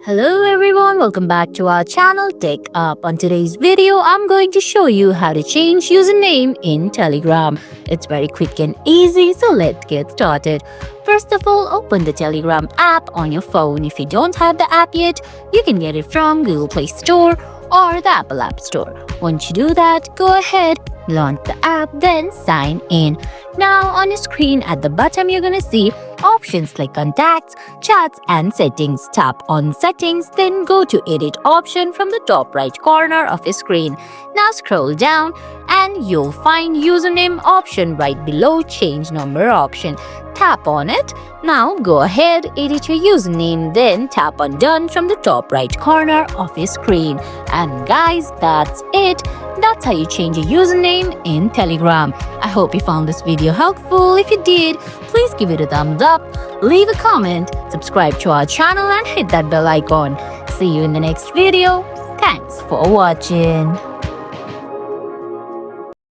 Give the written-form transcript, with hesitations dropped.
Hello everyone, welcome back to our channel TechUp. On today's video, I'm going to show you how to change username in Telegram. It's very quick and easy, so let's get started. First of all, open the Telegram app on your phone. If you don't have the app yet, you can get it from Google Play Store or the Apple App Store. Once you do that, go ahead, launch the app, then sign in. Now on your screen at the bottom, you're gonna see options like contacts, chats, and settings. Tap on settings, then go to edit option from the top right corner of your screen. Now scroll down and you'll find username option right below change number option. Tap on it. Now go ahead, edit your username, then tap on done from the top right corner of your screen. And guys, that's it. That's how you change your username in Telegram. I hope you found this video helpful. If you did, please give it a thumbs up, leave a comment, subscribe to our channel and hit that bell icon. See you in the next video. Thanks for watching.